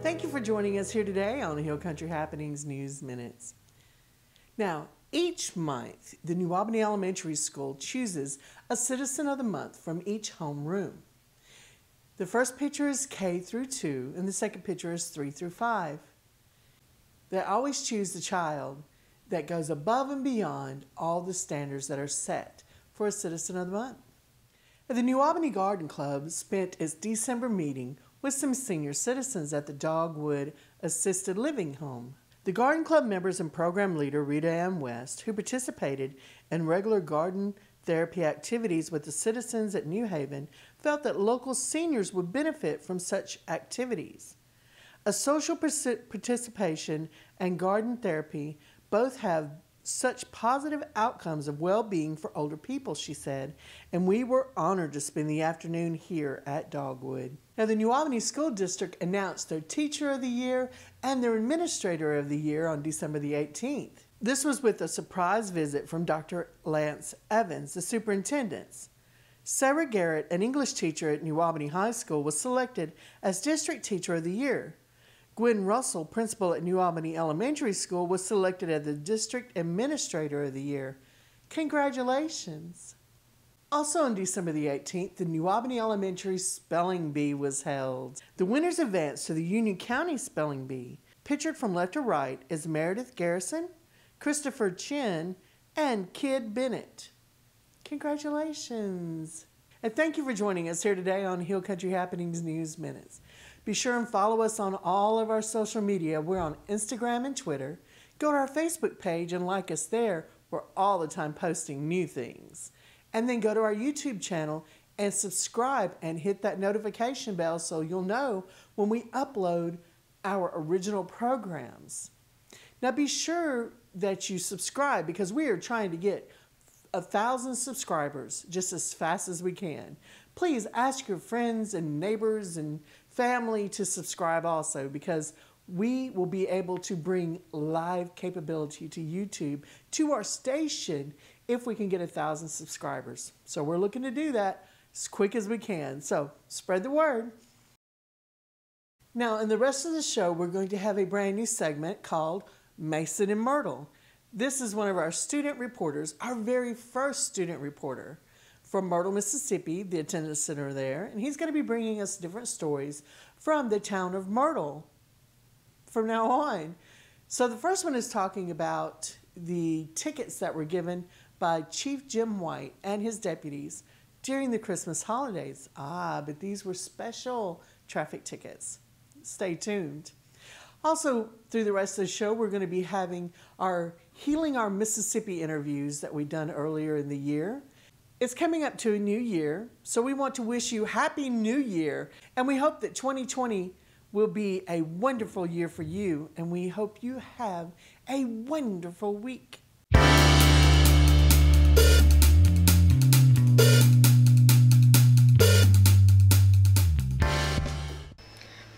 Thank you for joining us here today on Hill Country Happenings News Minutes. Now, each month, the New Albany Elementary School chooses a Citizen of the Month from each homeroom. The first picture is K through 2, and the second picture is 3 through 5. They always choose the child that goes above and beyond all the standards that are set for a Citizen of the Month. The New Albany Garden Club spent its December meeting with some senior citizens at the Dogwood Assisted Living Home. The Garden Club members and program leader Rita Ann West, who participated in regular garden therapy activities with the citizens at New Haven, felt that local seniors would benefit from such activities. A social participation and garden therapy both have such positive outcomes of well-being for older people, she said, and we were honored to spend the afternoon here at Dogwood. Now, the New Albany School District announced their Teacher of the Year and their Administrator of the Year on December the 18th. This was with a surprise visit from Dr. Lance Evans, the superintendent. Sarah Garrett, an English teacher at New Albany High School, was selected as District Teacher of the Year. Gwen Russell, principal at New Albany Elementary School, was selected as the District Administrator of the Year. Congratulations! Also on December the 18th, the New Albany Elementary Spelling Bee was held. The winners advanced to the Union County Spelling Bee. Pictured from left to right is Meredith Garrison, Christopher Chin, and Kid Bennett. Congratulations! And thank you for joining us here today on Hill Country Happenings News Minutes. Be sure and follow us on all of our social media. We're on Instagram and Twitter. Go to our Facebook page and like us there. We're all the time posting new things. And then go to our YouTube channel and subscribe and hit that notification bell so you'll know when we upload our original programs. Now be sure that you subscribe because we are trying to get 1,000 subscribers just as fast as we can. Please ask your friends and neighbors and family to subscribe also, because we will be able to bring live capability to YouTube to our station if we can get 1,000 subscribers. So we're looking to do that as quick as we can. So spread the word. Now in the rest of the show, we're going to have a brand new segment called Mason and Myrtle. This is one of our student reporters, our very first student reporter from Myrtle, Mississippi, the attendance center there. And he's going to be bringing us different stories from the town of Myrtle from now on. So the first one is talking about the tickets that were given by Chief Jim White and his deputies during the Christmas holidays. But these were special traffic tickets. Stay tuned. Also, through the rest of the show, we're going to be having our Healing Our Mississippi interviews that we've done earlier in the year. It's coming up to a new year, so we want to wish you Happy New Year, and we hope that 2020 will be a wonderful year for you, and we hope you have a wonderful week.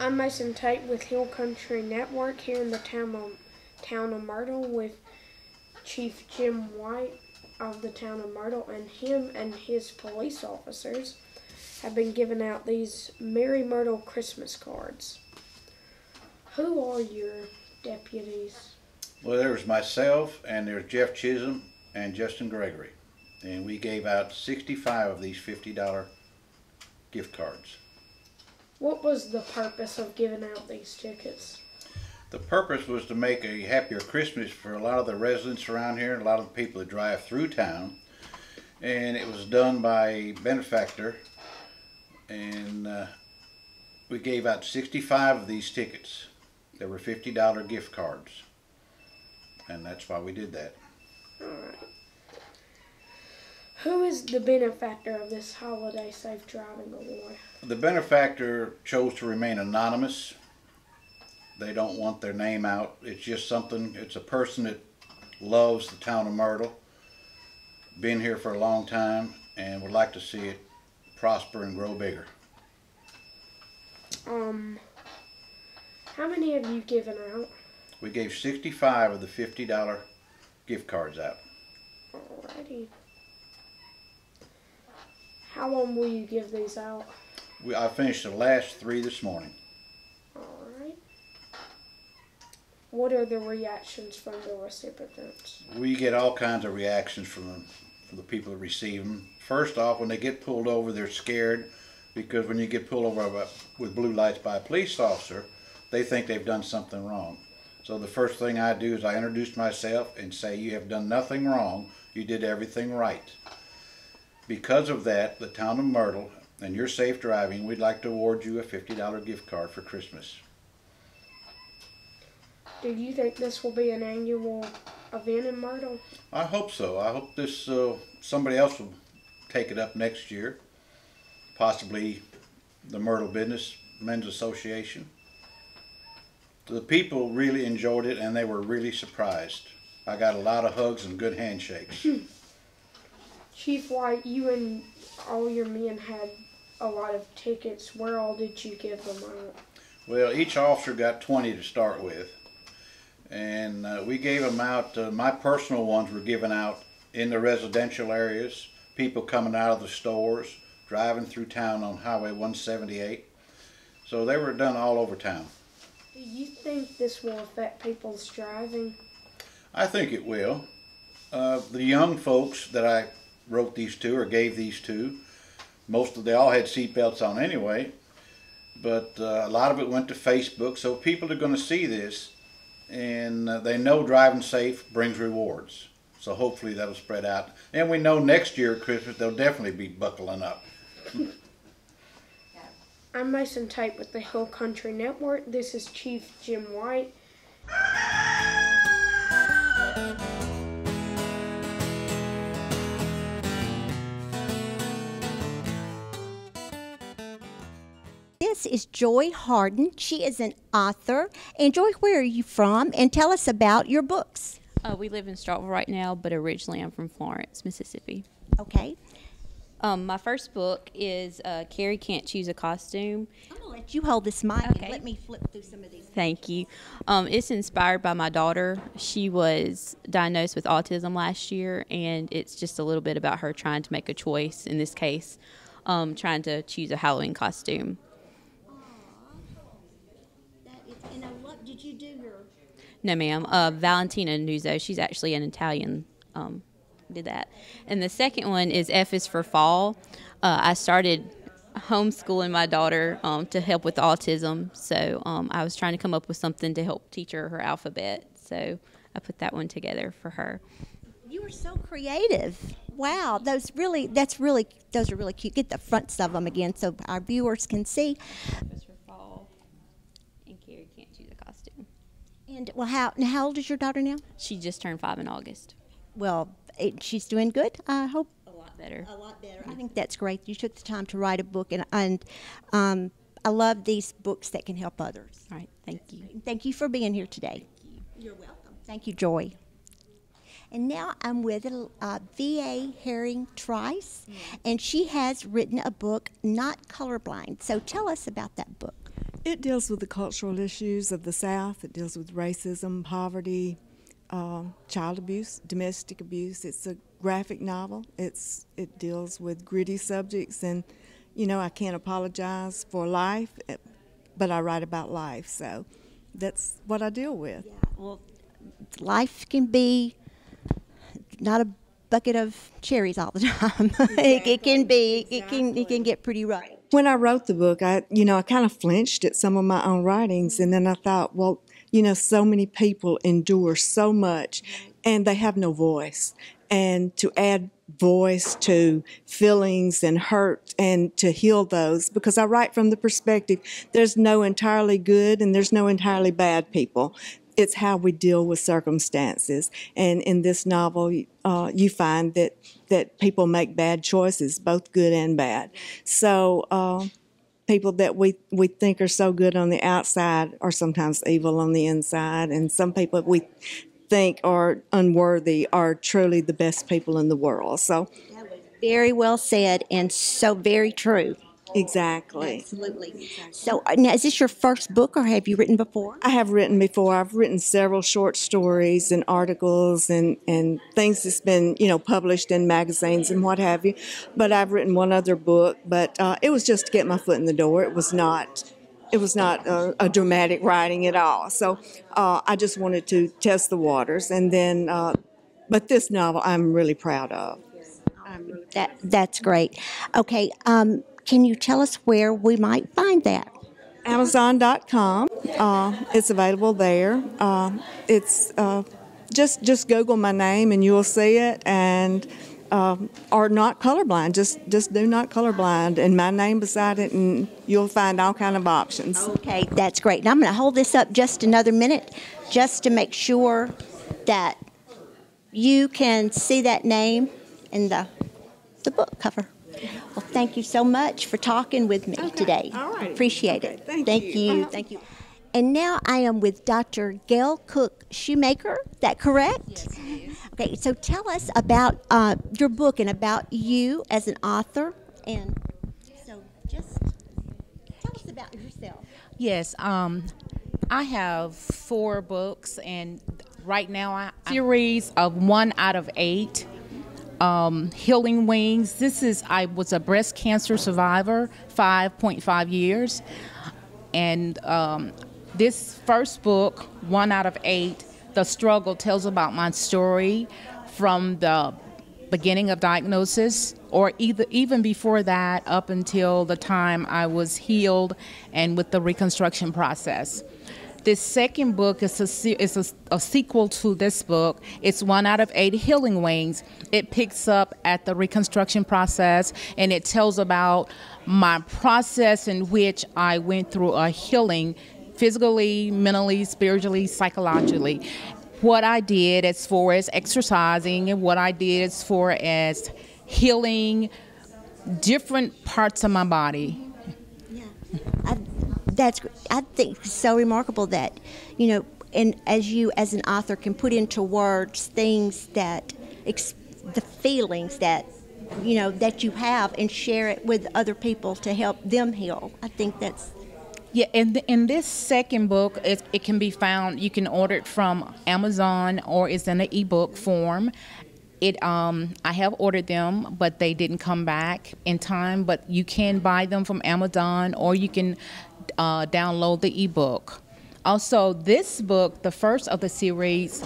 I'm Mason Tate with Hill Country Network here in the town of Myrtle with Chief Jim White of the town of Myrtle, and him and his police officers have been giving out these Merry Myrtle Christmas cards. Who are your deputies? Well, there's myself, and there's Jeff Chisholm and Justin Gregory, and we gave out 65 of these $50 gift cards. What was the purpose of giving out these tickets? The purpose was to make a happier Christmas for a lot of the residents around here, and a lot of the people that drive through town. And it was done by a benefactor, and we gave out 65 of these tickets. They were $50 gift cards, and that's why we did that. All right. Who is the benefactor of this Holiday Safe Driving Award? The benefactor chose to remain anonymous. They don't want their name out. It's just something, it's a person that loves the town of Myrtle, been here for a long time, and would like to see it prosper and grow bigger. How many have you given out? We gave 65 of the $50 gift cards out. Alrighty. How long will you give these out? I finished the last 3 this morning. Alright. What are the reactions from the recipients? We get all kinds of reactions from the people that receive them. First off, when they get pulled over, they're scared because when you get pulled over with blue lights by a police officer, they think they've done something wrong. So the first thing I do is I introduce myself and say, you have done nothing wrong, you did everything right. Because of that, the town of Myrtle and your safe driving, we'd like to award you a $50 gift card for Christmas. Do you think this will be an annual event in Myrtle? I hope so. I hope this somebody else will take it up next year, possibly the Myrtle Businessmen's Association. The people really enjoyed it and they were really surprised. I got a lot of hugs and good handshakes. Chief White, you and all your men had a lot of tickets. Where all did you give them out? Well, each officer got 20 to start with. And we gave them out, my personal ones were given out in the residential areas, people coming out of the stores, driving through town on Highway 178. So they were done all over town. Do you think this will affect people's driving? I think it will. The young folks that I wrote these to or gave these to, they all had seatbelts on anyway, but a lot of it went to Facebook, so people are going to see this and they know driving safe brings rewards. So hopefully that'll spread out. And we know next year at Christmas they'll definitely be buckling up. I'm Mason Tate with the Hill Country Network. This is Chief Jim White. This is Joy Harden. She is an author. And Joy, where are you from? And tell us about your books. We live in Stroughville right now, but originally I'm from Florence, Mississippi. Okay. My first book is Carrie Can't Choose a Costume. I'm going to let you hold this mic Okay. and let me flip through some of these. Thank you. It's inspired by my daughter. She was diagnosed with autism last year, and it's just a little bit about her trying to make a choice, in this case, trying to choose a Halloween costume. And what did you do your... No, ma'am. Valentina Nuzzo, she's actually an Italian, did that. And the second one is F is for Fall. I started homeschooling my daughter to help with autism, so I was trying to come up with something to help teach her alphabet, so I put that one together for her. You are so creative. Wow, those are really cute. Get the fronts of them again so our viewers can see. F is for Fall, and Carrie Can't Choose a Costume. And well, how old is your daughter now? She just turned 5 in August. Well, she's doing good, I hope. A lot better. A lot better. I think that's great. You took the time to write a book, and I love these books that can help others. All right, thank you. Thank you for being here today. Thank you. You're welcome. Thank you, Joy. And now I'm with V.A. Herring Trice, and she has written a book, Not Colorblind. So tell us about that book. It deals with the cultural issues of the South. It deals with racism, poverty, child abuse, domestic abuse. It's a graphic novel. It deals with gritty subjects, and I can't apologize for life, but I write about life, so that's what I deal with. Yeah, well, life can be not a bucket of cherries all the time. Exactly. It can get pretty rough. When I wrote the book, I kind of flinched at some of my own writings, and then I thought, well, so many people endure so much, and they have no voice. And to add voice to feelings and hurt and to heal those, because I write from the perspective, there's no entirely good and there's no entirely bad people. It's how we deal with circumstances. And in this novel, you find that people make bad choices, both good and bad. So people that we think are so good on the outside are sometimes evil on the inside. And some people we think are unworthy are truly the best people in the world. So that was very well said and so very true. Exactly. Absolutely. So now, is this your first book, or have you written before? I have written before. I've written several short stories and articles and things that's been, published in magazines and what have you. But I've written one other book, but it was just to get my foot in the door. It was not it was not a dramatic writing at all. So I just wanted to test the waters, and then, but this novel I'm really proud of. That's great. Okay, can you tell us where we might find that? Amazon.com. It's available there. It's just Google my name and you'll see it, and or Not Colorblind. Just do Not Colorblind and my name beside it, and you'll find all kind of options. Okay, that's great. Now I'm going to hold this up just another minute, just to make sure that you can see that name in the book cover. Well, thank you so much for talking with me today. All right. Appreciate it. Thank you. Thank you. And now I am with Dr. Gail Cook Shoemaker. Is that correct? Yes, it is. Okay, so tell us about your book and about you as an author. And so just tell us about yourself. Yes, I have 4 books, and right now I series of 1 out of 8. Healing Wings. I was a breast cancer survivor, 5.5 years. And this first book, 1 out of 8, The Struggle, tells about my story from the beginning of diagnosis, or even before that, up until the time I was healed and with the reconstruction process. This second book is a sequel to this book. It's 1 out of 8, Healing Wings. It picks up at the reconstruction process, and it tells about my process in which I went through a healing physically, mentally, spiritually, psychologically. What I did as far as exercising, and what I did as far as healing different parts of my body. Yeah. I think it's so remarkable that, and as you as an author can put into words things that, the feelings that, that you have, and share it with other people to help them heal. I think that's... Yeah, in this second book, it can be found, you can order it from Amazon, or it's in an ebook form. I have ordered them, but they didn't come back in time, but you can buy them from Amazon, or you can download the ebook. Also, this book, the first of the series,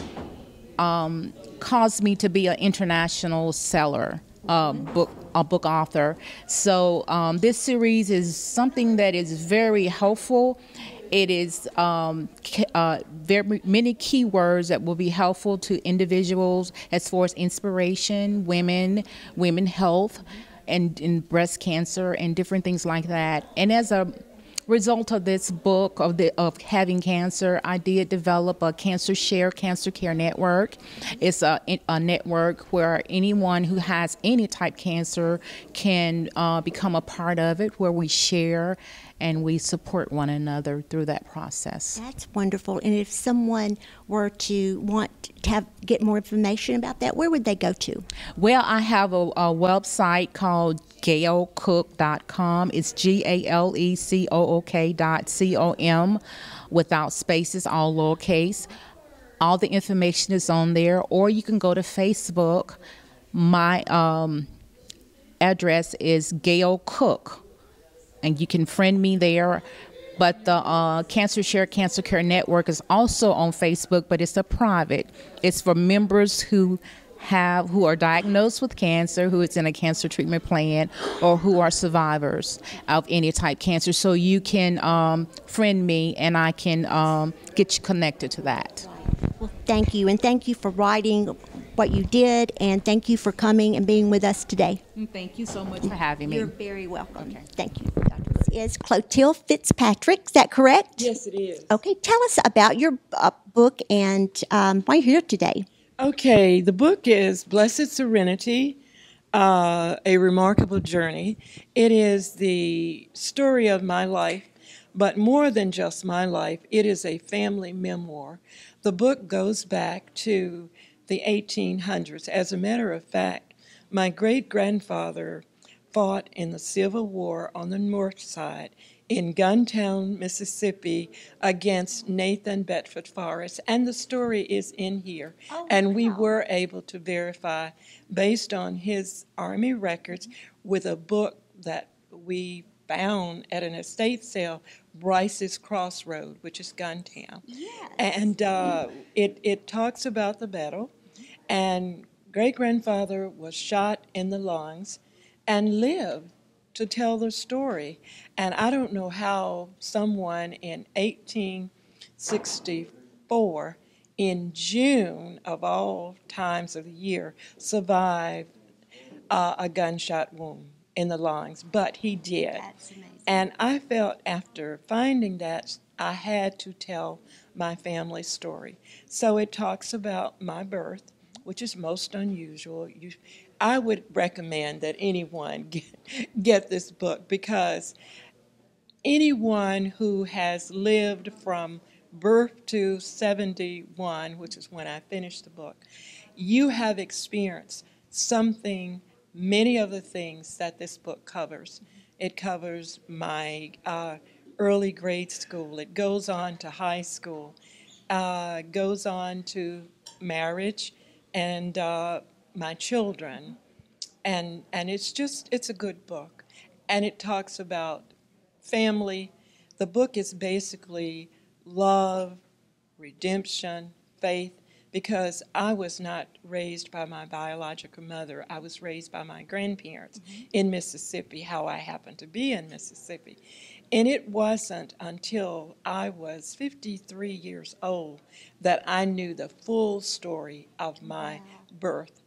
caused me to be an international seller, a book author. So this series is something that is very helpful. It is very many keywords that will be helpful to individuals as far as inspiration, women health, and breast cancer, and different things like that. And as a result of this book of having cancer, I did develop a Cancer Care Network. It's a network where anyone who has any type cancer can become a part of it, where we share and we support one another through that process. That's wonderful. And if someone were to want to get more information about that, where would they go to? Well, I have a website called GailCook.com. It's GALECOOK.com, without spaces, all lowercase. All the information is on there. Or you can go to Facebook. My address is Gail Cook, and you can friend me there. But the Cancer Care Network is also on Facebook, but it's a private. It's for members who are diagnosed with cancer, who is in a cancer treatment plan, or who are survivors of any type cancer. So you can friend me, and I can get you connected to that. Well, thank you, and thank you for writing what you did, and thank you for coming and being with us today. Thank you so much for having me. You're very welcome. Okay. Thank you. This is Clotilde Fitzpatrick. Is that correct? Yes, it is. Okay, tell us about your book and why you're here today. Okay, the book is Blessed Serenity, A Remarkable Journey. It is the story of my life, but more than just my life, it is a family memoir. The book goes back to the 1800s. As a matter of fact, my great-grandfather fought in the Civil War on the north side in Guntown, Mississippi, against Nathan Bedford Forrest, and the story is in here. Oh, and wow. We were able to verify, based on his Army records, with a book that we found at an estate sale, Bryce's Crossroad, which is Guntown. Yes. And it talks about the battle. And great-grandfather was shot in the lungs and lived to tell the story. And I don't know how someone in 1864, in June of all times of the year, survived a gunshot wound in the lungs, but he did. That's amazing. And I felt after finding that I had to tell my family story. So it talks about my birth, which is most unusual. I would recommend that anyone get this book, because anyone who has lived from birth to 71, which is when I finished the book, you have experienced something, many of the things that this book covers. It covers my early grade school. It goes on to high school, goes on to marriage and my children. And it's a good book. And it talks about family. The book is basically love, redemption, faith, because I was not raised by my biological mother. I was raised by my grandparents in Mississippi, how I happened to be in Mississippi. And it wasn't until I was 53 years old that I knew the full story of my birth.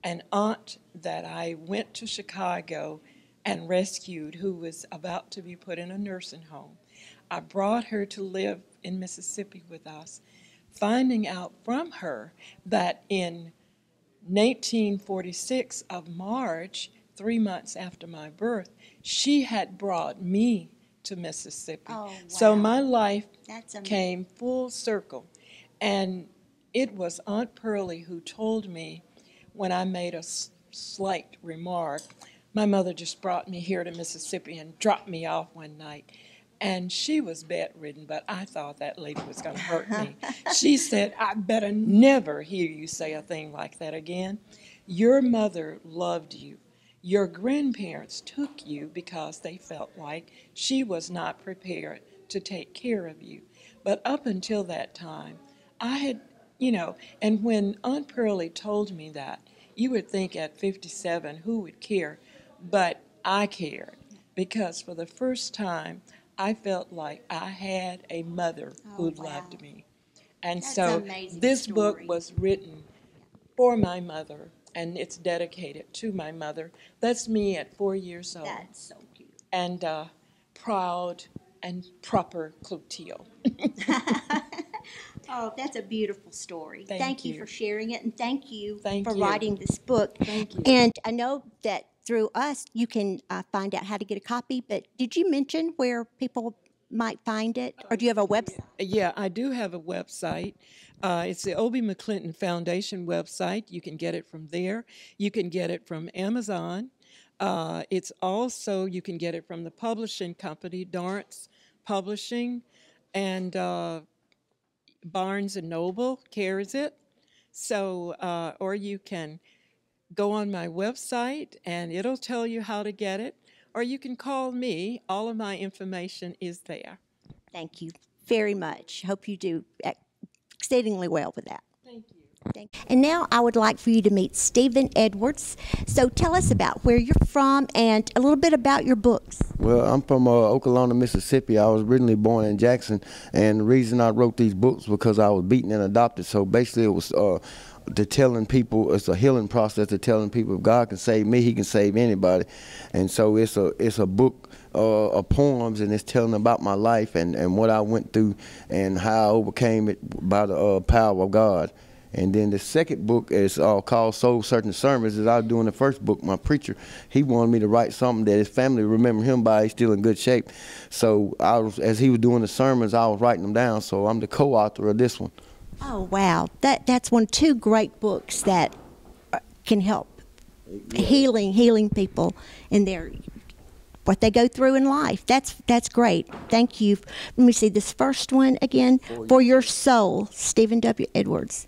An aunt that I went to Chicago and rescued, who was about to be put in a nursing home. I brought her to live in Mississippi with us, finding out from her that in 1946 of March, 3 months after my birth, she had brought me to Mississippi. Oh, wow. So my life That's amazing. came full circle. And it was Aunt Pearlie who told me, when I made a slight remark, my mother just brought me here to Mississippi and dropped me off one night. And she was bedridden, but I thought that lady was going to hurt me. She said, I better never hear you say a thing like that again. Your mother loved you. Your grandparents took you because they felt like she was not prepared to take care of you. But up until that time, I had, and when Aunt Pearlie told me that, you would think at 57, who would care? But I cared, because for the first time, I felt like I had a mother who loved me. And That's so an amazing this book story. was written for my mother, and it's dedicated to my mother. That's me at 4 years old. That's so cute. And proud and proper Clotilde. Oh, that's a beautiful story. Thank you you. for sharing it, and thank you Thank for you. writing this book. Thank you. And I know that through us, you can find out how to get a copy, but did you mention where people might find it? Or do you have a website? Yeah, I do have a website. It's the Obie McClinton Foundation website. You can get it from there. You can get it from Amazon. It's also, you can get it from the publishing company, Dorrance Publishing, and Barnes & Noble carries it. So, or you can go on my website and it'll tell you how to get it. Or you can call me. All of my information is there. Thank you very much. Hope you do exceedingly well with that. Thank you. And now I would like for you to meet Stephen Edwards. So tell us about where you're from and a little bit about your books. Well, I'm from Oklahoma, Mississippi. I was originally born in Jackson, and the reason I wrote these books was because I was beaten and adopted. So basically it was to telling people, it's a healing process to telling people if God can save me, he can save anybody. And so it's a book of poems, and it's telling about my life and what I went through and how I overcame it by the power of God. And then the second book is called Soul Searching Sermons. As I was doing the first book, my preacher, he wanted me to write something that his family remember him by. He's still in good shape. So as he was doing the sermons, I was writing them down. So I'm the co-author of this one. Oh, wow. That's two great books that can help healing people in their what they go through in life. That's great. Thank you. Let me see this first one again. For Your Soul, Stephen W. Edwards.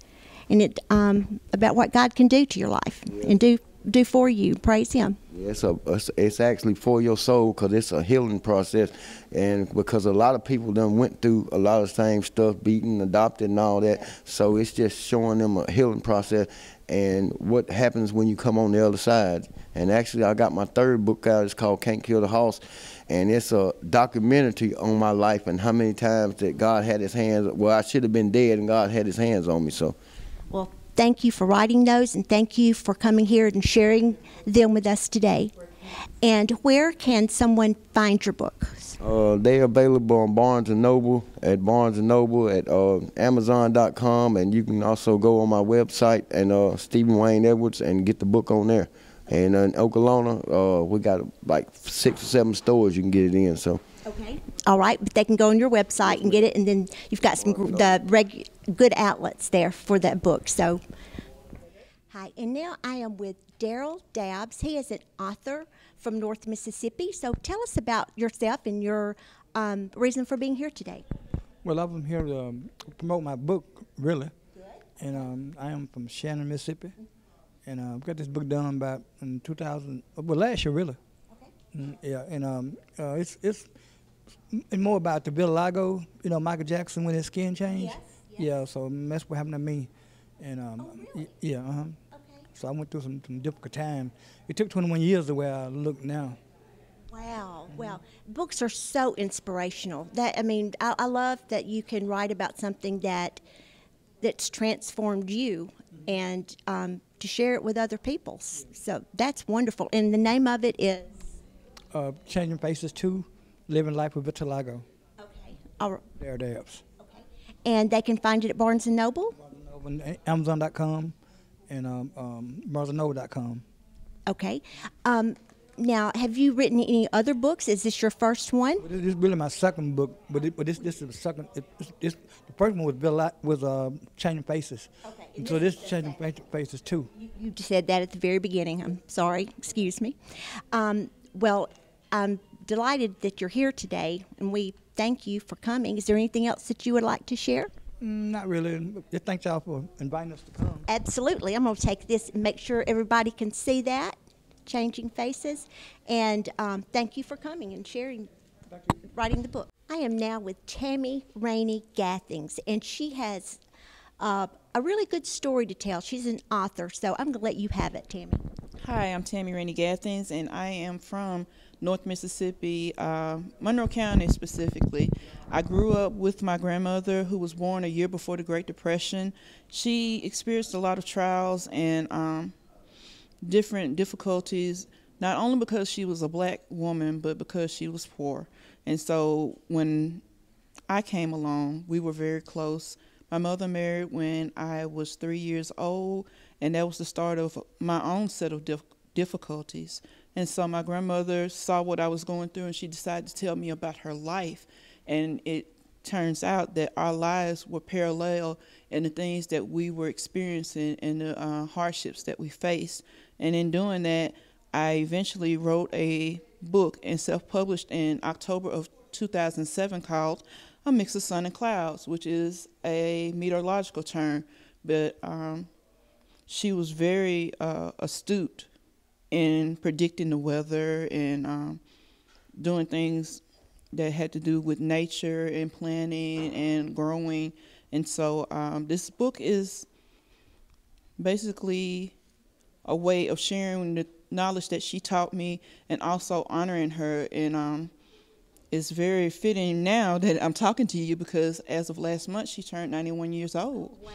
And it about what God can do to your life and do do for you. Praise Him. Yeah, it's actually for your soul, because it's a healing process, and because a lot of people done went through a lot of the same stuff, beaten, adopted, and all that. So it's just showing them a healing process and what happens when you come on the other side. And actually, I got my third book out. It's called Can't Kill the Horse, and it's a documentary on my life and how many times that God had His hands. Well, I should have been dead, and God had His hands on me. So, well, thank you for writing those, and thank you for coming here and sharing them with us today. And where can someone find your books? They're available on Barnes & Noble, at Amazon.com, and you can also go on my website and Stephen Wayne Edwards and get the book on there. And in Okolona, we got like 6 or 7 stores you can get it in. So. Okay. All right, but they can go on your website and get it, and then you've got some good outlets there for that book. So, hi, and now I am with Daryl Dabbs. He is an author from North Mississippi. So tell us about yourself and your reason for being here today. Well, I'm here to promote my book, really. Good. And I am from Shannon, Mississippi. And I've got this book done about in 2000, well, last year, really. Okay. Yeah, and it's more about the vitiligo, you know, Michael Jackson when his skin changed. Yes, yes. Yeah, so that's what happened to me. And really? Yeah, Okay. So I went through some difficult time. It took 21 years the way I look now. Wow, wow. Books are so inspirational. I love that you can write about something that's transformed you and to share it with other people. So that's wonderful. And the name of it is? Changing Faces 2, Living Life with Vitiligo. Okay. All right. There it is. Okay. And they can find it at Barnes & Noble? Amazon.com and BarnesandNoble.com. Okay. Now, have you written any other books? Is this your first one? Well, this is really my second book, but this is the second. The first one was Changing Faces. Okay. And so this is Changing Faces too. You said that at the very beginning. I'm sorry. Excuse me. Well, I'm delighted that you're here today, and we thank you for coming. Is there anything else that you would like to share? Not really. Just thank y'all for inviting us to come. Absolutely. I'm going to take this and make sure everybody can see that, Changing Faces. And thank you for coming and sharing, writing the book. I am now with Tammy Rainey Gathings, and she has a really good story to tell. She's an author, so I'm going to let you have it, Tammy. Hi, I'm Tammy Rainey Gathings, and I am from North Mississippi, Monroe County specifically. I grew up with my grandmother, who was born a year before the Great Depression. She experienced a lot of trials and different difficulties, not only because she was a black woman, but because she was poor. And so when I came along, we were very close. My mother married when I was 3 years old, and that was the start of my own set of difficulties. And so my grandmother saw what I was going through, and she decided to tell me about her life. And it turns out that our lives were parallel in the things that we were experiencing and the hardships that we faced. And in doing that, I eventually wrote a book and self-published in October of 2007 called A Mix of Sun and Clouds, which is a meteorological term. But she was very astute in predicting the weather and doing things that had to do with nature and planting and growing. And so this book is basically a way of sharing the knowledge that she taught me and also honoring her. And it's very fitting now that I'm talking to you because as of last month, she turned 91 years old. Wow.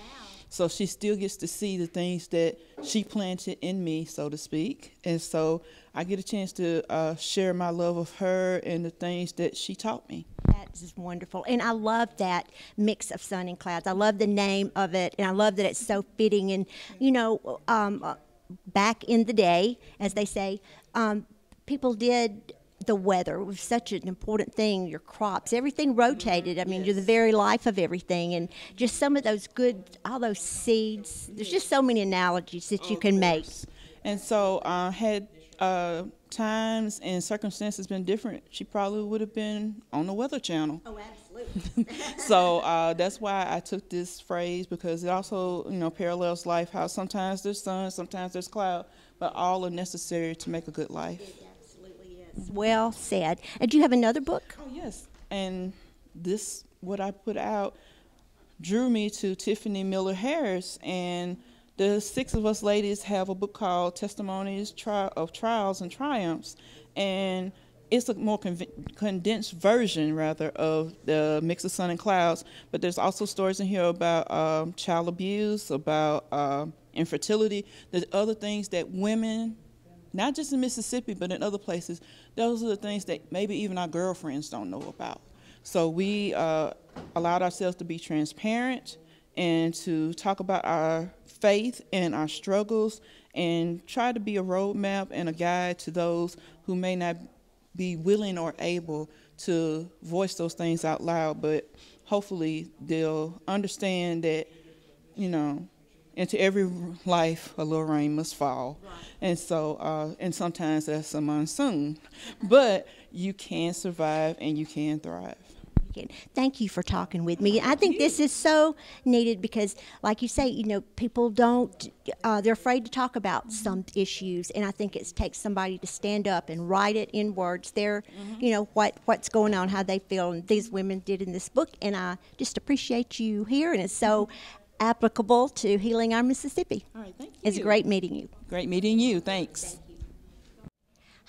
So she still gets to see the things that she planted in me, so to speak. And so I get a chance to share my love of her and the things that she taught me. That is wonderful. And I love that mix of sun and clouds. I love the name of it, and I love that it's so fitting. And, you know, back in the day, as they say, people did the weather. It was such an important thing, your crops, everything rotated. I mean, you're the very life of everything. And just some of those good, all those seeds, there's just so many analogies that you can make. And so had times and circumstances been different, she probably would have been on the Weather Channel. Oh, absolutely. So that's why I took this phrase, because it also, you know, parallels life, how sometimes there's sun, sometimes there's cloud, but but all are necessary to make a good life. It absolutely is. Well said. And do you have another book? Oh, yes. And this, what I put out, drew me to Tiffany Miller Harris, and the 6 of us ladies have a book called Testimonies of Trials and Triumphs, and it's a more condensed version, rather, of the Mix of Sun and Clouds, but there's also stories in here about child abuse, about infertility. There's other things that women, not just in Mississippi, but in other places, those are the things that maybe even our girlfriends don't know about. So we allowed ourselves to be transparent and to talk about our faith and our struggles and try to be a roadmap and a guide to those who may not be willing or able to voice those things out loud, but hopefully they'll understand that, you know, into every life a little rain must fall. Right. And so, and sometimes that's a monsoon, but you can survive and you can thrive. Thank you for talking with me. I think this is so needed because, like you say, you know, people don't, they're afraid to talk about some issues, and I think it takes somebody to stand up and write it in words. They're, you know, what's going on, how they feel, and these women did in this book, and I just appreciate you here, and it's so applicable to Healing Our Mississippi. All right, thank you. It's great meeting you. Great meeting you. Thanks. Thank you.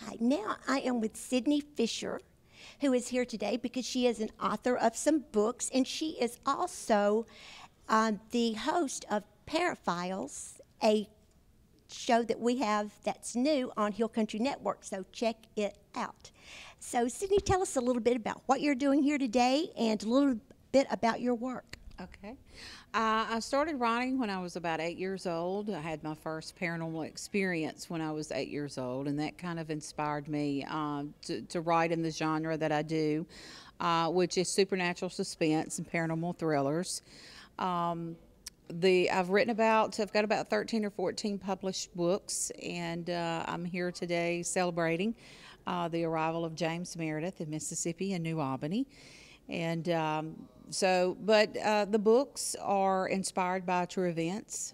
Hi, now I am with Sydney Fisher, who is here today because she is an author of some books, and she is also the host of Paraphiles, a show that we have that's new on Hill Country Network, so check it out. So, Sydney, tell us a little bit about what you're doing here today and a little bit about your work. Okay. I started writing when I was about 8 years old. I had my first paranormal experience when I was 8 years old, and that kind of inspired me to write in the genre that I do, which is supernatural suspense and paranormal thrillers. I've got about 13 or 14 published books, and I'm here today celebrating the arrival of James Meredith in Mississippi and New Albany. And the books are inspired by true events.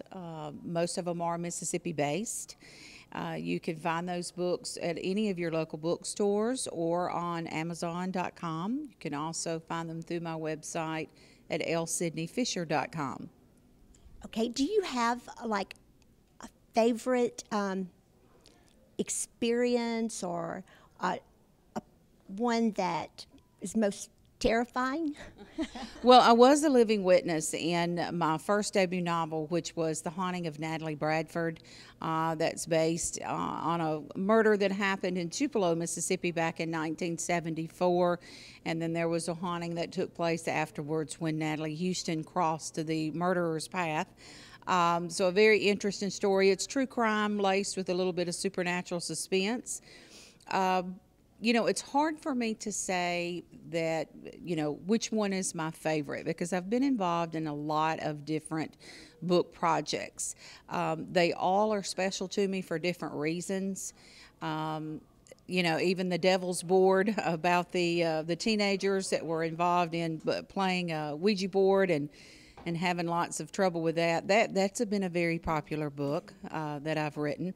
Most of them are Mississippi based. You can find those books at any of your local bookstores or on Amazon.com. You can also find them through my website at lsydneyfisher.com. Okay, do you have like a favorite experience or one that is most terrifying? Well, I was a living witness in my first debut novel, which was The Haunting of Natalie Bradford. That's based on a murder that happened in Tupelo, Mississippi back in 1974. And then there was a haunting that took place afterwards when Natalie Houston crossed to the murderer's path. So a very interesting story. It's true crime laced with a little bit of supernatural suspense. You know, it's hard for me to say that, you know, which one is my favorite because I've been involved in a lot of different book projects. They all are special to me for different reasons. You know, even the Devil's Board about the teenagers that were involved in playing a Ouija board and having lots of trouble with that's been a very popular book that I've written.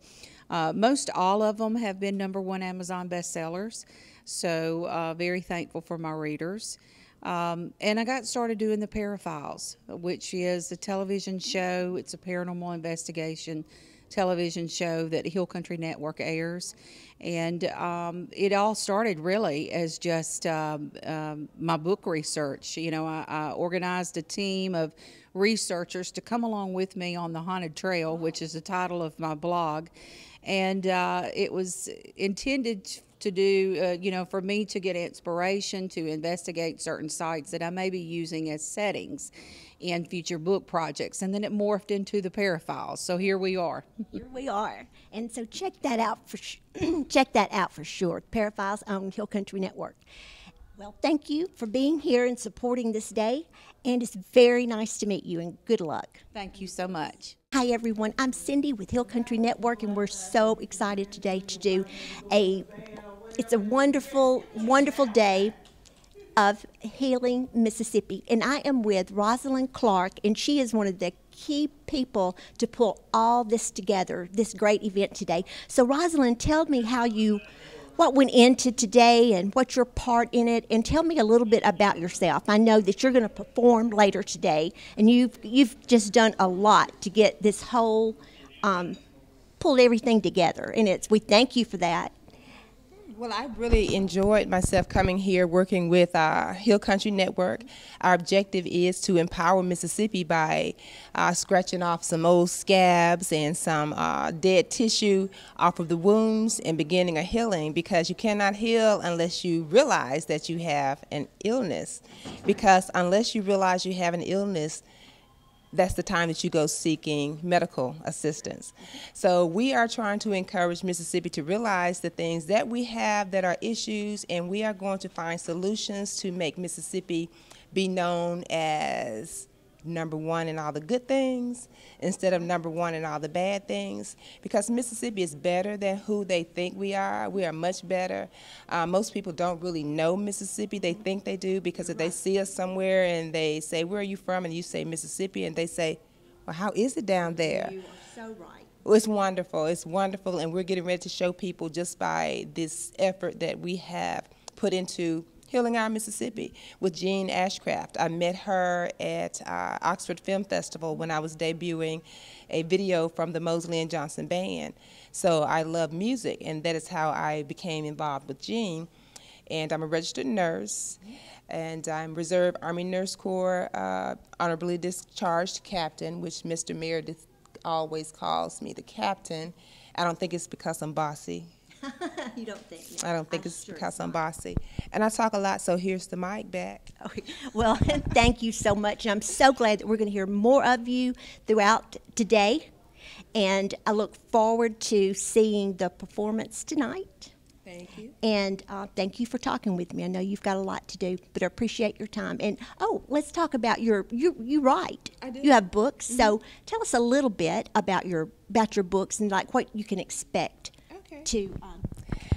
Most all of them have been #1 Amazon bestsellers, so very thankful for my readers. And I got started doing the Paraphiles, which is a television show. It's a paranormal investigation television show that Hill Country Network airs. And it all started really as just my book research. You know, I organized a team of researchers to come along with me on the Haunted Trail, which is the title of my blog. And it was intended to do, you know, for me to get inspiration to investigate certain sites that I may be using as settings in future book projects. And then it morphed into the Paraphiles. So here we are. Here we are. And so check that out for check that out for sure. Paraphiles on Hill Country Network. Well, thank you for being here and supporting this day. And it's very nice to meet you, and good luck. Thank you so much. Hi, everyone. I'm Cindy with Hill Country Network, and we're so excited today to do it's a wonderful, wonderful day of Healing Mississippi, and I am with Roslynn Clark, and she is one of the key people to pull all this together, this great event today. So Roslynn, tell me what went into today and what's your part in it, and tell me a little bit about yourself. I know that you're going to perform later today, and you've just done a lot to get this whole pulled everything together, and we thank you for that. Well, I really enjoyed myself coming here working with Hill Country Network. Our objective is to empower Mississippi by scratching off some old scabs and some dead tissue off of the wounds and beginning a healing, because you cannot heal unless you realize that you have an illness. Because unless you realize you have an illness, that's the time that you go seeking medical assistance. So we are trying to encourage Mississippi to realize the things that we have that are issues, and we are going to find solutions to make Mississippi be known as #1 in all the good things instead of #1 in all the bad things, because Mississippi is better than who they think we are. We are much better. Most people don't really know Mississippi. They think they do, because if they see us somewhere and they say, "Where are you from?" and you say Mississippi, and they say, "Well, how is it down there?" You are so right. Well, it's wonderful. It's wonderful, and we're getting ready to show people just by this effort that we have put into Healing Our Mississippi with Jean Ashcraft. I met her at Oxford Film Festival when I was debuting a video from the Mosley and Johnson Band. So I love music, and that is how I became involved with Jean. And I'm a registered nurse, and I'm Reserve Army Nurse Corps honorably discharged captain, which Mr. Meredith always calls me the captain. I don't think it's because I'm bossy. You don't think? I don't think it's because I'm bossy. And I talk a lot, so here's the mic back. Okay. Well, thank you so much. I'm so glad that we're going to hear more of you throughout today. And I look forward to seeing the performance tonight. Thank you. And thank you for talking with me. I know you've got a lot to do, but I appreciate your time. And, let's talk about you write. I do. You have books. Mm-hmm. So tell us a little bit about your books and, like, what you can expect.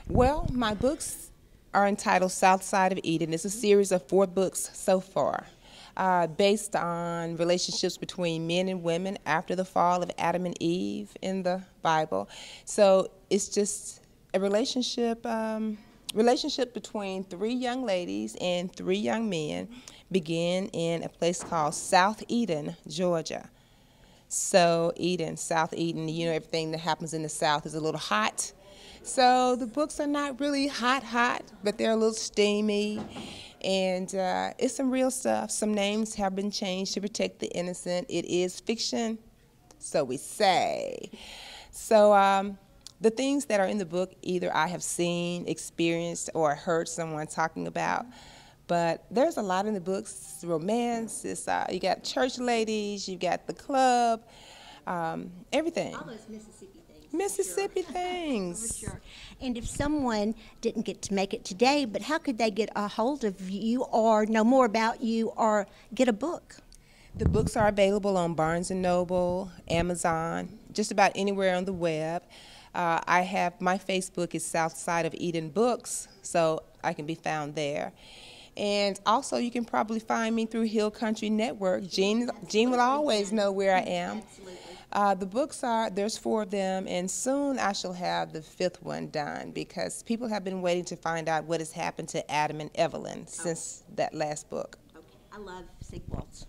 Well, my books are entitled South Side of Eden. It's a series of 4 books so far, based on relationships between men and women after the fall of Adam and Eve in the Bible. So it's just a relationship between 3 young ladies and 3 young men begin in a place called South Eden, Georgia. So South Eden, everything that happens in the South is a little hot. So the books are not really hot, but they're a little steamy, and it's some real stuff. Some names have been changed to protect the innocent. It is fiction, so we say. So the things that are in the book, either I have seen, experienced, or heard someone talking about. But there's a lot in the books. Romance, you got church ladies, you got the club, everything. All those Mississippi things. Mississippi things. For sure. And if someone didn't get to make it today, but how could they get a hold of you or know more about you or get a book? The books are available on Barnes & Noble, Amazon, just about anywhere on the web. I have my Facebook is South Side of Eden Books, so I can be found there. And also, you can probably find me through Hill Country Network. Jean will always know where I am. The books there's 4 of them, and soon I shall have the 5th one done, because people have been waiting to find out what has happened to Adam and Evelyn since that last book. Okay, I love sequels.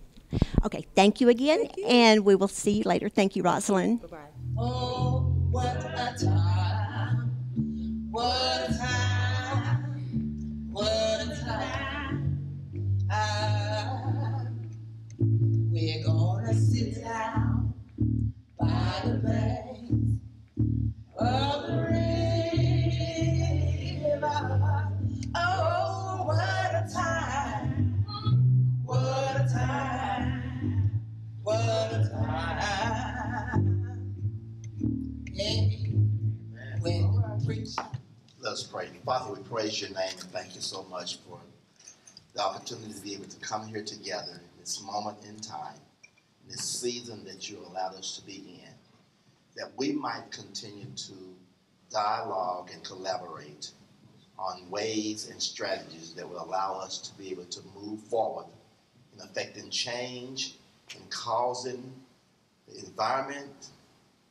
Okay, thank you again, and we will see you later. Thank you, Roslynn. Bye-bye. Oh, what a time, what a time, what a time. We're gonna sit down by the banks of the river. Oh, what a time, what a time, what a time. Hey, when preach. Let us pray. Father, we praise your name and thank you so much for the opportunity to be able to come here together in this moment in time, in this season that you allowed us to be in, that we might continue to dialogue and collaborate on ways and strategies that will allow us to be able to move forward in affecting change and causing the environment,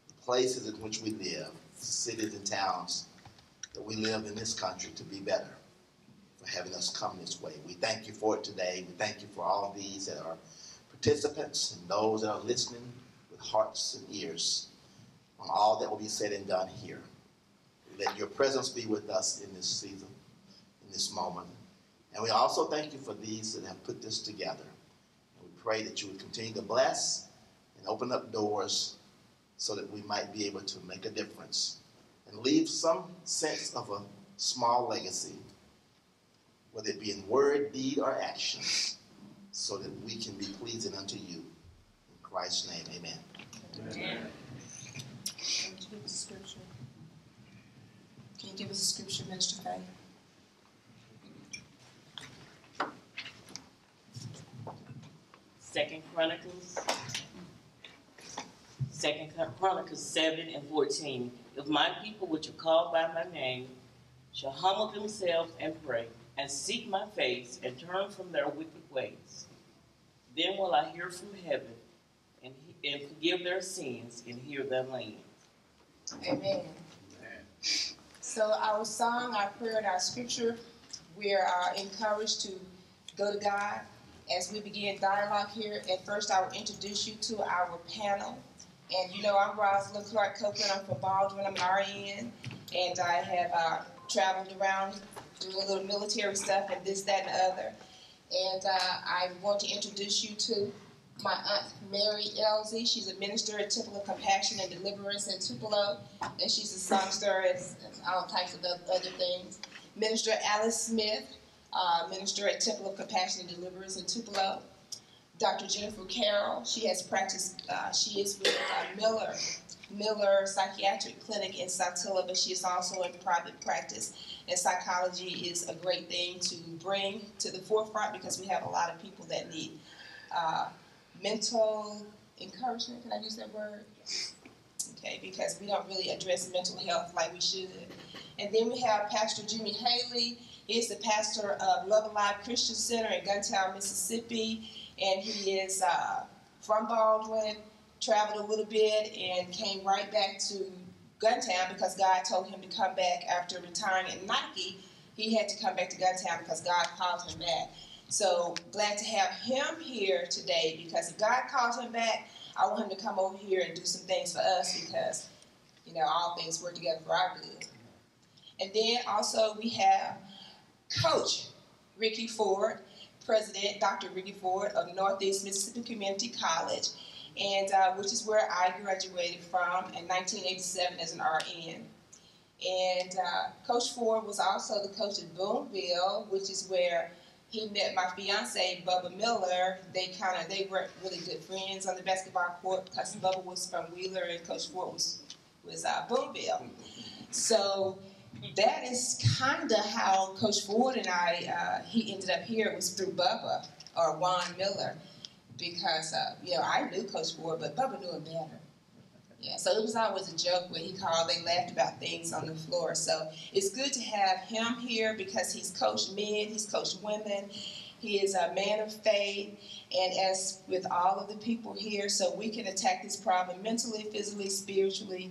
the places in which we live, cities and towns that we live in this country to be better, for having us come this way. We thank you for it today. We thank you for all of these that are participants and those that are listening with hearts and ears on all that will be said and done here. Let your presence be with us in this season, in this moment. And we also thank you for these that have put this together. And we pray that you would continue to bless and open up doors so that we might be able to make a difference and leave some sense of a small legacy, whether it be in word, deed, or action, so that we can be pleasing unto you. In Christ's name, amen. Amen. Can you give us a scripture? Can you give us a scripture, Minister Faye? Second Chronicles 7:14. If my people which are called by my name shall humble themselves and pray, and seek my face, and turn from their wicked ways, then will I hear from heaven and forgive their sins and heal their land. Amen. So our song, our prayer, and our scripture, we are encouraged to go to God as we begin dialogue here. At first, I will introduce you to our panel. And you know, I'm Roslynn Clark Copeland. I'm from Baldwin. I'm an RN. And I have traveled around doing a little military stuff and this, that, and the other. And I want to introduce you to my Aunt Mary Elsie. She's a minister at Temple of Compassion and Deliverance in Tupelo. And she's a songster and all types of other things. Minister Alice Smith, minister at Temple of Compassion and Deliverance in Tupelo. Dr. Jennifer Carroll, she has practiced, she is with Miller Psychiatric Clinic in Saltillo, but she is also in private practice. And psychology is a great thing to bring to the forefront because we have a lot of people that need mental encouragement. Can I use that word? Okay, because we don't really address mental health like we should. And then we have Pastor Jimmy Haley. He is the pastor of Love Alive Christian Center in Guntown, Mississippi. And he is from Baldwin, traveled a little bit, and came right back to Guntown because God told him to come back after retiring at Nike. He had to come back to Guntown because God called him back. So glad to have him here today because if God calls him back, I want him to come over here and do some things for us because, you know, all things work together for our good. And then also we have Coach Ricky Ford, President Dr. Ricky Ford of Northeast Mississippi Community College, and which is where I graduated from in 1987 as an RN. And Coach Ford was also the coach at Boonville, which is where he met my fiance, Bubba Miller. They were really good friends on the basketball court because Bubba was from Wheeler and Coach Ford was Boonville. So that is kind of how Coach Ford and I, he ended up here, was through Bubba, or Juan Miller, because, you know, I knew Coach Ford, but Bubba knew him better. Yeah, so it was always a joke when he called, they laughed about things on the floor. So it's good to have him here because he's coached men, he's coached women, he is a man of faith, and as with all of the people here, so we can attack this problem mentally, physically, spiritually,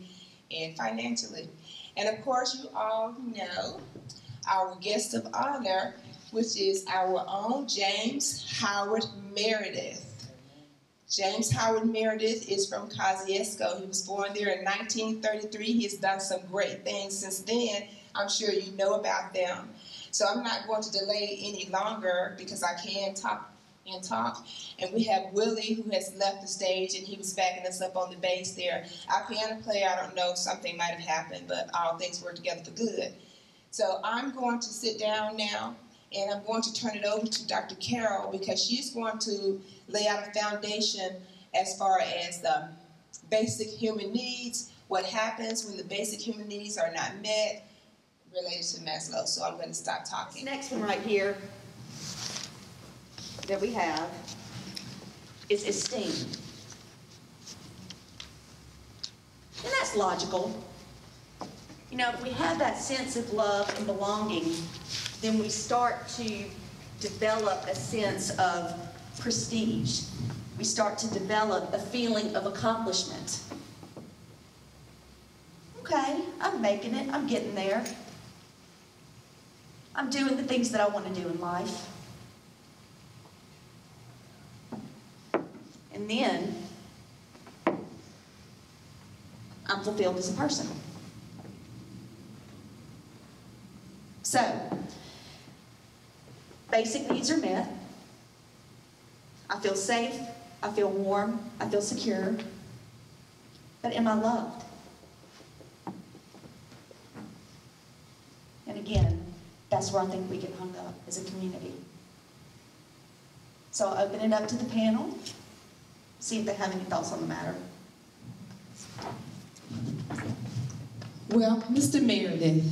and financially. And of course, you all know our guest of honor, which is our own James Howard Meredith. James Howard Meredith is from Kosciuszko. He was born there in 1933. He has done some great things since then. I'm sure you know about them. So I'm not going to delay any longer because I can talk and talk. And we have Willie, who has left the stage, and he was backing us up on the bass there. Our piano player, I don't know, something might have happened, but all things work together for good. So I'm going to sit down now, and I'm going to turn it over to Dr. Carroll because she's going to lay out a foundation as far as the basic human needs, what happens when the basic human needs are not met, related to Maslow. So I'm going to stop talking. This next one right here that we have is esteem. And that's logical. You know, if we have that sense of love and belonging, then we start to develop a sense of prestige. We start to develop a feeling of accomplishment. Okay, I'm making it, I'm getting there. I'm doing the things that I want to do in life. And then, I'm fulfilled as a person. So, basic needs are met. I feel safe, I feel warm, I feel secure. But am I loved? And again, that's where I think we get hung up as a community. So I'll open it up to the panel, see if they have any thoughts on the matter. Well, Mr. Meredith,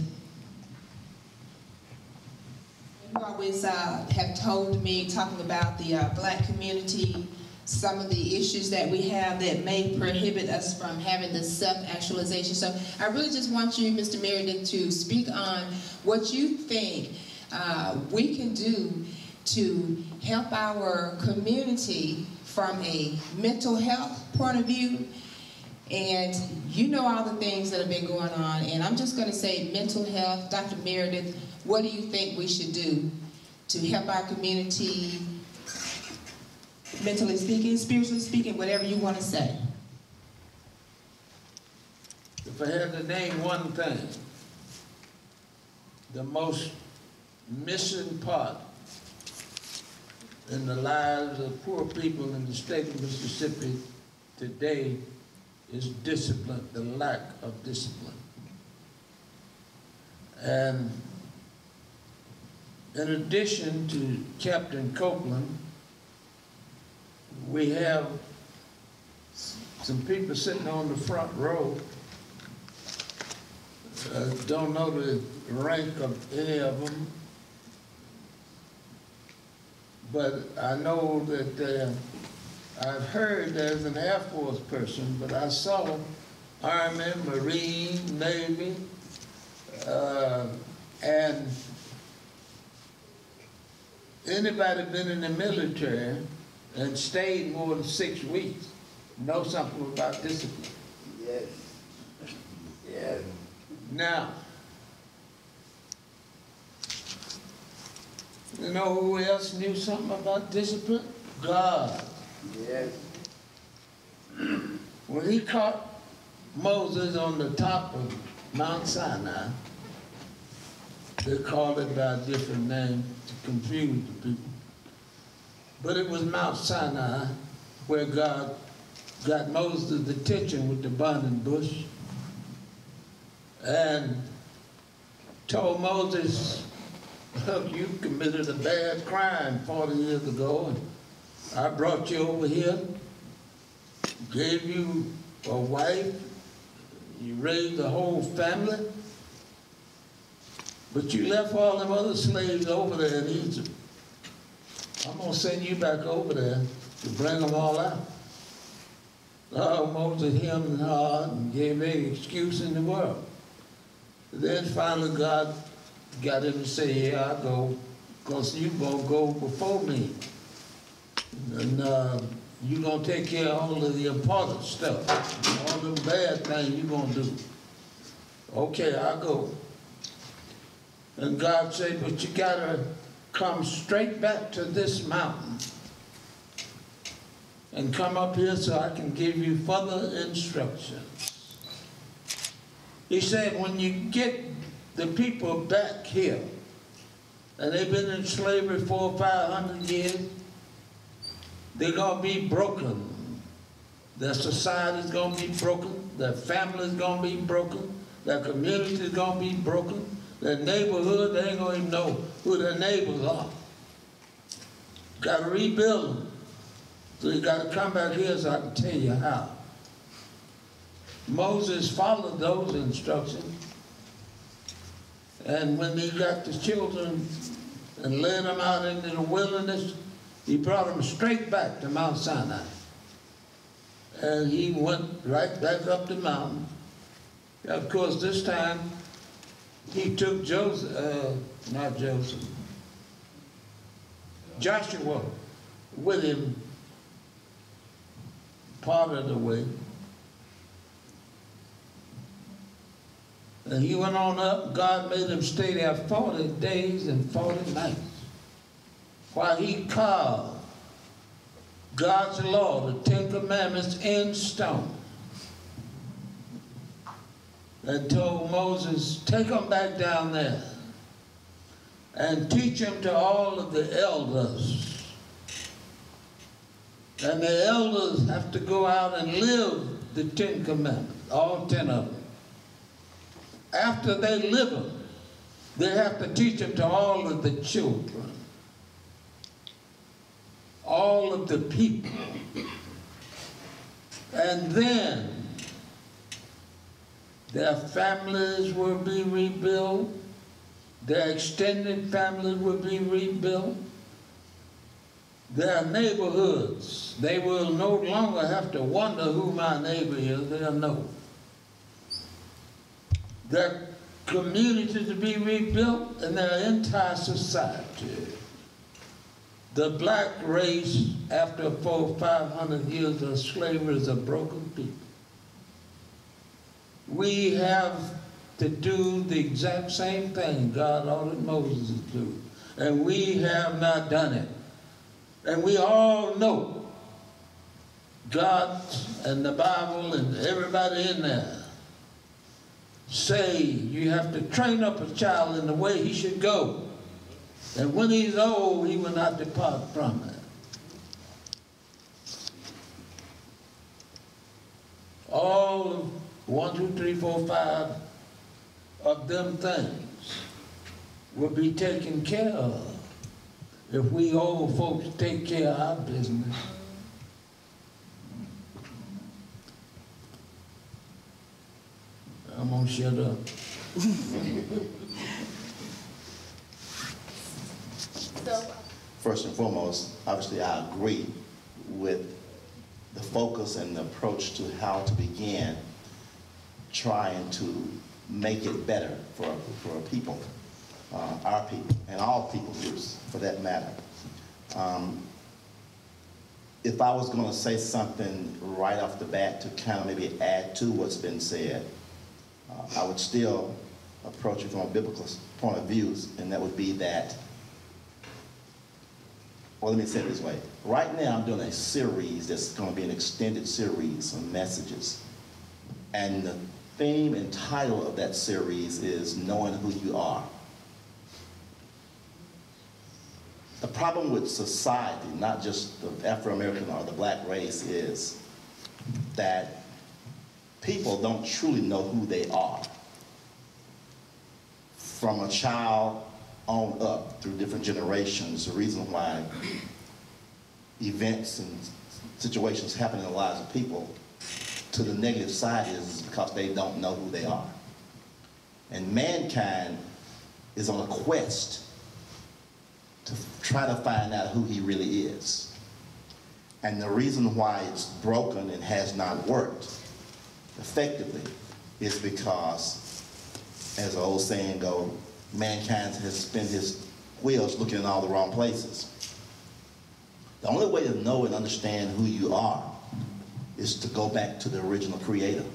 you always have told me, talking about the black community, some of the issues that we have that may prohibit us from having the self-actualization. So I really just want you, Mr. Meredith, to speak on what you think we can do to help our community from a mental health point of view. And you know all the things that have been going on, and I'm just going to say mental health. Dr. Meredith, what do you think we should do to help our community, mentally speaking, spiritually speaking, whatever you want to say? If I had to name one thing, the most missing part in the lives of poor people in the state of Mississippi today is discipline, the lack of discipline. And in addition to Captain Copeland, we have some people sitting on the front row. Don't know the rank of any of them, but I know that I've heard there's an Air Force person, but I saw Army, Marine, Navy, and anybody been in the military and stayed more than 6 weeks know something about discipline. Yes. Yes. Now, you know who else knew something about discipline? God. Yes. When he caught Moses on the top of Mount Sinai, they called it by a different name to confuse the people. But it was Mount Sinai where God got Moses' attention with the burning bush and told Moses, look, you committed a bad crime 40 years ago, and I brought you over here, gave you a wife, you raised a whole family, but you left all them other slaves over there in Egypt. I'm going to send you back over there to bring them all out. Oh, Moses hemmed and hawed and gave every excuse in the world. Then finally God got him to say, yeah, I'll go, because you're going to go before me. And you're going to take care of all of the important stuff. All the bad things you're going to do. Okay, I'll go. And God said, but you got to come straight back to this mountain and come up here so I can give you further instructions. He said, when you get the people back here, and they've been in slavery 400 or 500 years, they're going to be broken. Their society's going to be broken. Their family's going to be broken. Their community's going to be broken. Their neighborhood, they ain't going to even know who their neighbors are. Got to rebuild them. So you got to come back here so I can tell you how. Moses followed those instructions. And when he got the children and led them out into the wilderness, he brought them straight back to Mount Sinai. And he went right back up the mountain. Of course, this time, he took Joshua with him part of the way. And he went on up, God made him stay there 40 days and 40 nights while he carved God's law, the 10 Commandments, in stone. And told Moses, take them back down there and teach them to all of the elders. And the elders have to go out and live the 10 Commandments, all 10 of them. After they live them, they have to teach them to all of the children, all of the people. And then their families will be rebuilt, their extended families will be rebuilt, their neighborhoods, they will no longer have to wonder who my neighbor is, they'll know. Their community to be rebuilt and their entire society. The black race, after 400 or 500 years of slavery, is a broken people. We have to do the exact same thing God ordered Moses to do, and we have not done it. And we all know God and the Bible and everybody in there say you have to train up a child in the way he should go. And when he's old, he will not depart from it. All of 1, 2, 3, 4, 5 of them things will be taken care of if we old folks take care of our business. I'm gonna shut up. First and foremost, obviously I agree with the focus and the approach to how to begin trying to make it better for people, our people, and all people groups for that matter. If I was going to say something right off the bat to kind of maybe add to what's been said, I would still approach it from a biblical point of view, and that would be that, well, let me say it this way. Right now, I'm doing a series that's going to be an extended series of messages. And the theme and title of that series is Knowing Who You Are. The problem with society, not just the Afro-American or the black race, is that people don't truly know who they are. From a child on up through different generations, the reason why events and situations happen in the lives of people to the negative side is because they don't know who they are. And mankind is on a quest to try to find out who he really is. And the reason why it's broken and has not worked effectively is because, as the old saying goes, mankind has spent his wheels looking in all the wrong places. The only way to know and understand who you are is to go back to the original creator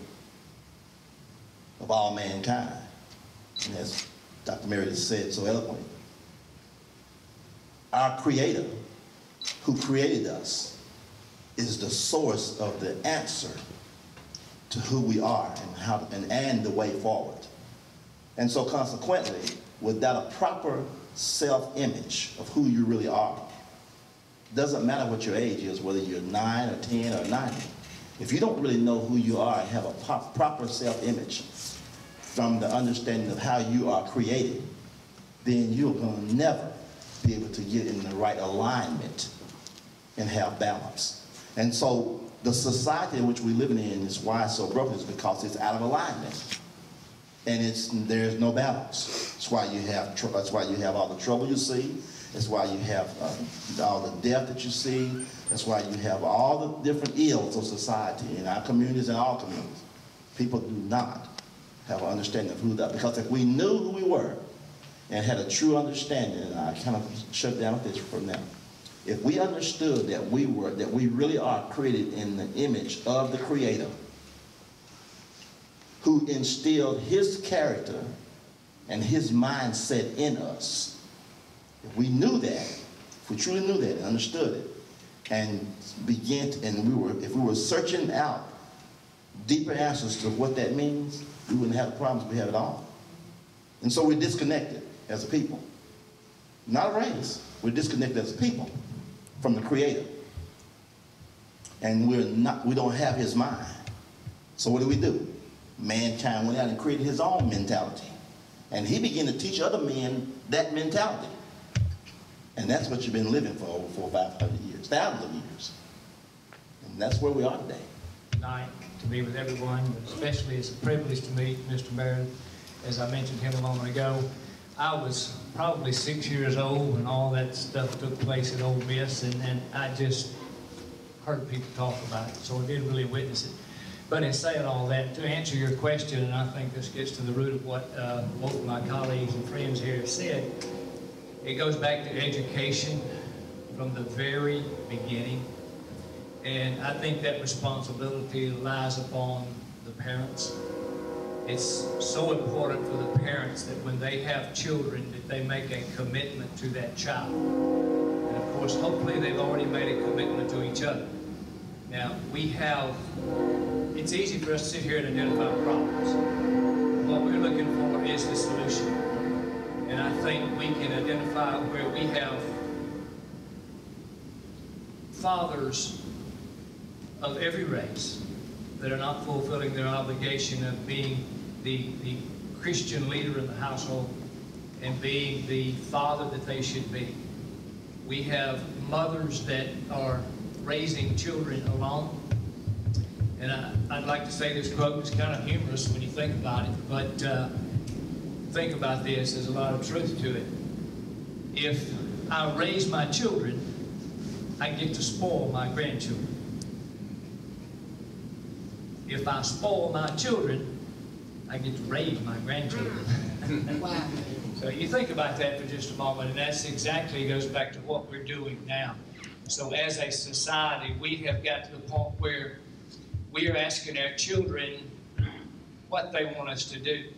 of all mankind. And as Dr. Meredith said so eloquently, our creator who created us is the source of the answer to who we are and how and the way forward. And so consequently, without a proper self-image of who you really are, doesn't matter what your age is, whether you're 9 or 10 or 90. If you don't really know who you are and have a proper self-image from the understanding of how you are created, then you're going to never be able to get in the right alignment and have balance. And so the society in which we live in is why it's so broken, is because it's out of alignment. And there's no balance. That's why you have all the trouble you see. That's why you have all the death that you see. That's why you have all the different ills of society in our communities and all communities. People do not have an understanding of who that, because if we knew who we were and had a true understanding, and I kind of shut down with this from now. If we understood that we really are created in the image of the Creator, who instilled his character and his mindset in us, if we knew that, if we truly knew that and understood it, and if we were searching out deeper answers to what that means, we wouldn't have the problems we have at all. And so we're disconnected as a people. Not a race, we're disconnected as a people from the Creator. And we don't have his mind. So what do? Mankind went out and created his own mentality. And he began to teach other men that mentality. And that's what you've been living for over 400 or 500 years, thousands of years. And that's where we are today. Tonight to be with everyone, but especially it's a privilege to meet Mr. Meredith. As I mentioned him a moment ago, I was probably 6 years old when all that stuff took place at Ole Miss, and I just heard people talk about it, so I did really witness it. But in saying all that, to answer your question, and I think this gets to the root of what both of my colleagues and friends here have said, it goes back to education from the very beginning. And I think that responsibility lies upon the parents. It's so important for the parents that when they have children that they make a commitment to that child. And of course, hopefully they've already made a commitment to each other. Now, it's easy for us to sit here and identify problems. What we're looking for is the solution. And I think we can identify where we have fathers of every race that are not fulfilling their obligation of being the Christian leader in the household and being the father that they should be. We have mothers that are raising children alone. And I'd like to say this quote is kind of humorous when you think about it, but think about this, there's a lot of truth to it. If I raise my children, I get to spoil my grandchildren. If I spoil my children, I get to raise my grandchildren. Wow. So you think about that for just a moment, and that's exactly goes back to what we're doing now. So as a society, we have got to the point where we are asking our children what they want us to do.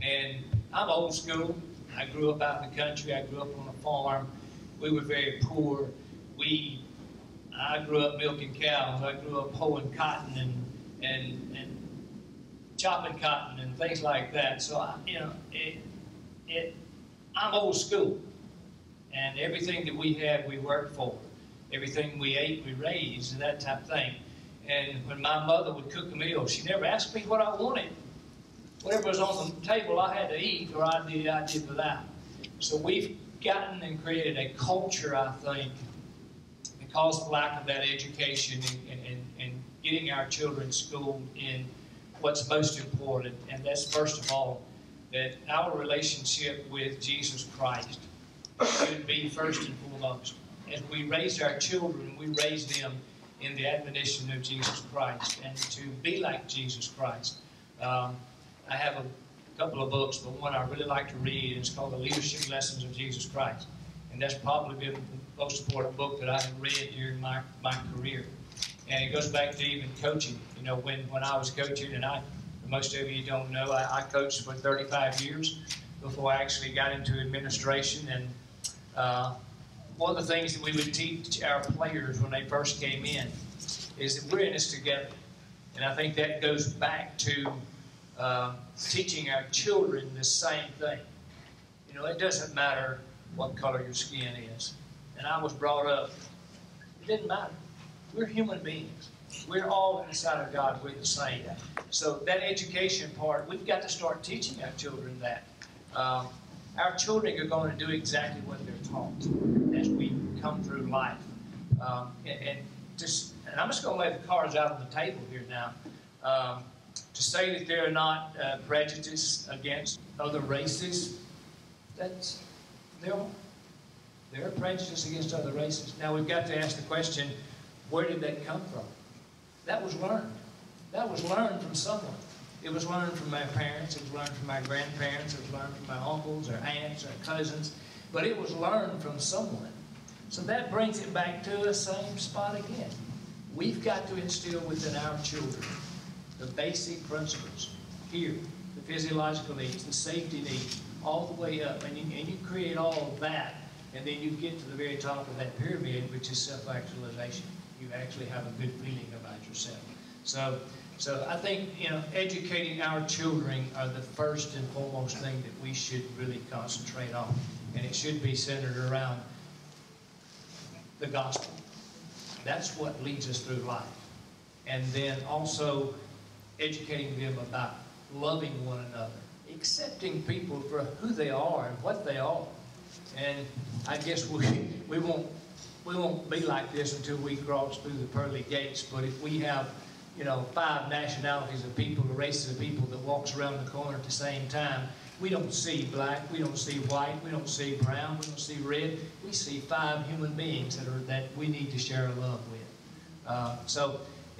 And I'm old school. I grew up out in the country. I grew up on a farm. We were very poor. I grew up milking cows. I grew up hoeing cotton and chopping cotton and things like that. So, I'm old school. And everything that we had, we worked for. Everything we ate, we raised, and that type of thing. And when my mother would cook a meal, she never asked me what I wanted. Whatever was on the table, I had to eat, or I did without. So we've gotten and created a culture, I think, because of the lack of that education and getting our children schooled in what's most important, and that's first of all, that our relationship with Jesus Christ should be first and foremost. As we raise our children, we raise them in the admonition of Jesus Christ and to be like Jesus Christ. I have a couple of books, but one I really like to read is called The Leadership Lessons of Jesus Christ. And that's probably been the most important book that I have read during my career. And it goes back to even coaching. You know, when I was coaching, and most of you don't know, I coached for 35 years before I actually got into administration. And one of the things that we would teach our players when they first came in is that we're in this together. And I think that goes back to teaching our children the same thing. You know, it doesn't matter what color your skin is. And I was brought up, it didn't matter. We're human beings. We're all inside of God. We're the same. So that education part, we've got to start teaching our children that. Our children are going to do exactly what they're taught as we come through life. And I'm just going to lay the cards out on the table here now. To say that there are not prejudice against other races, there are prejudice against other races. Now we've got to ask the question, where did that come from? That was learned. That was learned from someone. It was learned from my parents, it was learned from my grandparents, it was learned from my uncles, or aunts, or cousins, but it was learned from someone. So that brings it back to the same spot again. We've got to instill within our children the basic principles here, the physiological needs, the safety needs, all the way up. And you create all of that, and then you get to the very top of that pyramid, which is self-actualization. You actually have a good feeling about yourself. So I think, educating our children are the first and foremost thing that we should really concentrate on. And it should be centered around the gospel. That's what leads us through life. And then also educating them about loving one another, accepting people for who they are and what they are. And I guess we won't be like this until we cross through the pearly gates. But if we have, 5 nationalities of people, or races of people that walks around the corner at the same time, we don't see black, we don't see white, we don't see brown, we don't see red. We see 5 human beings that we need to share a love with.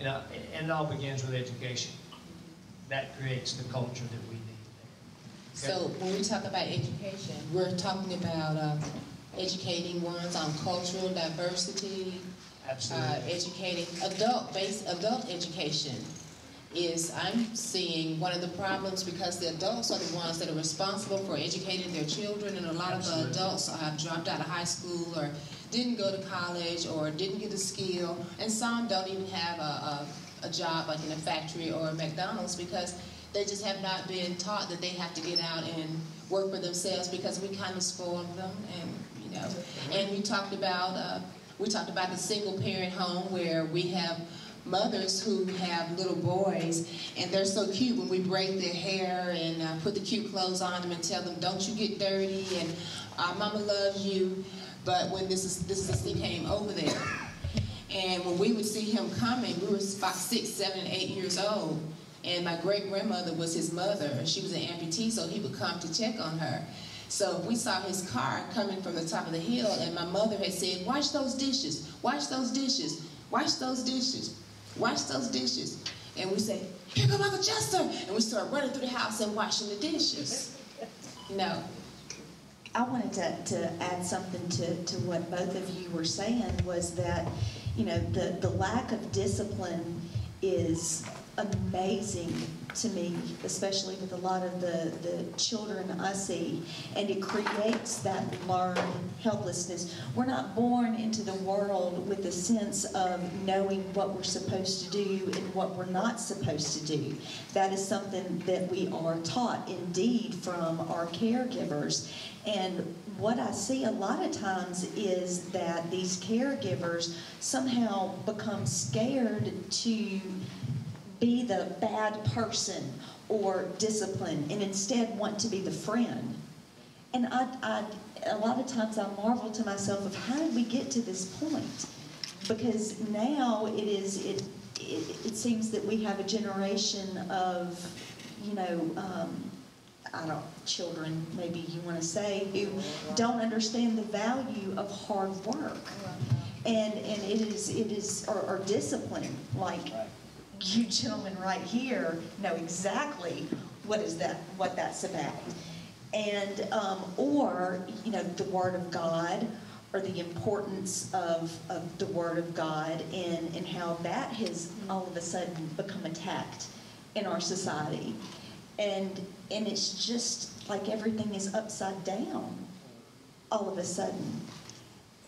And it all begins with education. That creates the culture that we need. Okay? So when we talk about education, we're talking about educating ones on cultural diversity, educating adult education. I'm seeing one of the problems, because the adults are the ones that are responsible for educating their children, and a lot of the adults have dropped out of high school or didn't go to college or didn't get a skill, and some don't even have a job like in a factory or a McDonald's because they just have not been taught that they have to get out and work for themselves, because we kind of spoiled them. And we talked about the single parent home where we have mothers who have little boys, and they're so cute when we braid their hair and put the cute clothes on them and tell them, don't you get dirty, and mama loves you. But when this assistant came over there, and when we would see him coming, we were about 6, 7, 8 years old, and my great-grandmother was his mother. She was an amputee, so he would come to check on her. So we saw his car coming from the top of the hill, and my mother had said, wash those dishes, wash those dishes, wash those dishes, wash those dishes. And we say, here come Uncle Chester! And we start running through the house and washing the dishes. I wanted to add something to what both of you were saying, was that, the lack of discipline is amazing to me, especially with a lot of the children I see, and it creates that learned helplessness. We're not born into the world with a sense of knowing what we're supposed to do and what we're not supposed to do. That is something that we are taught, indeed, from our caregivers. And what I see a lot of times is that these caregivers somehow become scared to be the bad person or discipline, and instead want to be the friend. And a lot of times I marvel to myself of how did we get to this point? Because now it seems that we have a generation of, children, maybe you want to say, who don't understand the value of hard work. And it is or discipline, like you gentlemen right here know exactly what that's about. And or the Word of God, or the importance of the Word of God, and how that has all of a sudden become attacked in our society. And it's just like everything is upside down all of a sudden.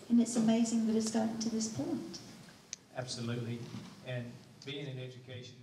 And it's amazing that it's gotten to this point. Absolutely. And being in education